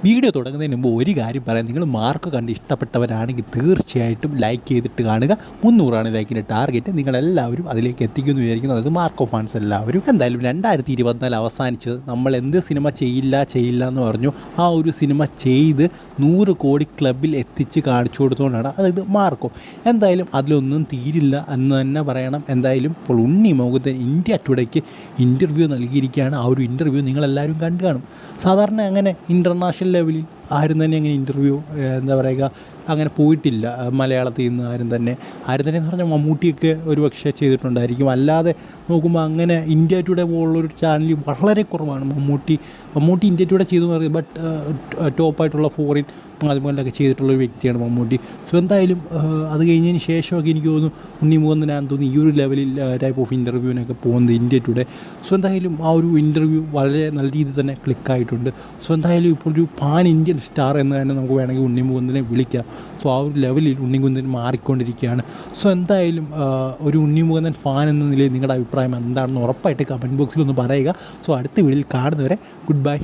Video തുടങ്ങുന്നതിന് മുമ്പ് ഒരു കാര്യം പറയാം, നിങ്ങൾ മാർക്ക് കണ്ട് ഇഷ്ടപ്പെട്ടവരാണെങ്കിൽ തീർച്ചയായിട്ടും ലൈക്ക് ചെയ്തിട്ട് കാണുക. 300 ലൈക്കിൻ്റെ ടാർഗറ്റ്, നിങ്ങളെല്ലാവരും അതിലേക്ക് എത്തിക്കുമെന്ന് വിചാരിക്കുന്നു. അതായത് മാർക്ക് ഓഫ് ഫാൻസ് എല്ലാവരും. എന്തായാലും 2024 അവസാനിച്ചത് നമ്മൾ എന്ത് സിനിമ ചെയ്യില്ല എന്ന് പറഞ്ഞു, ആ ഒരു സിനിമ ചെയ്ത് 100 കോടി ക്ലബിൽ എത്തിച്ച് കാണിച്ചു കൊടുത്തുകൊണ്ടാണ്. അതായത് മാർക്കോ എന്തായാലും അതിലൊന്നും തീരില്ല എന്ന് തന്നെ പറയണം. എന്തായാലും ഇപ്പോൾ ഉണ്ണി മുകുന്ദൻ ഇന്ത്യ ടുഡേക്ക് ഇൻ്റർവ്യൂ നൽകിയിരിക്കുകയാണ്. ആ ഒരു ഇൻ്റർവ്യൂ നിങ്ങളെല്ലാവരും കണ്ടു കാണും. സാധാരണ അങ്ങനെ ഇൻ്റർനാഷണൽ ലെവലിൽ ആരും തന്നെ അങ്ങനെ ഇൻ്റർവ്യൂ എന്താ പറയുക അങ്ങനെ പോയിട്ടില്ല. മലയാളത്തിൽ നിന്ന് ആരും തന്നെ എന്ന് പറഞ്ഞാൽ മമ്മൂട്ടിയൊക്കെ ഒരു പക്ഷേ ചെയ്തിട്ടുണ്ടായിരിക്കും. അല്ലാതെ നോക്കുമ്പോൾ അങ്ങനെ ഇന്ത്യ ടുഡേ പോലുള്ളൊരു ചാനൽ വളരെ കുറവാണ്. മമ്മൂട്ടി ഇന്ത്യ ടുഡേ ചെയ്തു എന്ന് പറയുന്നത്, ബട്ട് ടോപ്പായിട്ടുള്ള ഫോറിൻ അതുപോലെയൊക്കെ ചെയ്തിട്ടുള്ളൊരു വ്യക്തിയാണ് മമ്മൂട്ടി. സോ എന്തായാലും അത് കഴിഞ്ഞതിന് ശേഷമൊക്കെ എനിക്ക് തോന്നുന്നു ഉണ്ണി മുകുന്ദനാണെന്ന് തോന്നുന്നു ഈ ഒരു ലെവലിൽ ടൈപ്പ് ഓഫ് ഇൻ്റർവ്യൂവിനൊക്കെ പോകുന്നത് ഇന്ത്യ ടുഡേ. സോ എന്തായാലും ആ ഒരു ഇൻ്റർവ്യൂ വളരെ നല്ല രീതിയിൽ തന്നെ ക്ലിക്കായിട്ടുണ്ട്. സോ എന്തായാലും ഇപ്പോൾ ഒരു പാൻ ഇന്ത്യൻ സ്റ്റാർ എന്ന് തന്നെ നമുക്ക് വേണമെങ്കിൽ ഉണ്ണി മുകുന്ദനെ വിളിക്കാം. സോ ആ ഒരു ലെവലിൽ ഉണ്ണി മുകുന്ദൻ മാറിക്കൊണ്ടിരിക്കുകയാണ്. സോ എന്തായാലും ഒരു ഉണ്ണി മുകുന്ദൻ ഫാൻ എന്ന നിലയിൽ നിങ്ങളുടെ അഭിപ്രായം എന്താണെന്ന് ഉറപ്പായിട്ട് കമൻറ്റ് ബോക്സിൽ ഒന്ന് പറയുക. സോ അടുത്ത വീഡിയോയിൽ കാണുന്നവരെ ഗുഡ് ബൈ.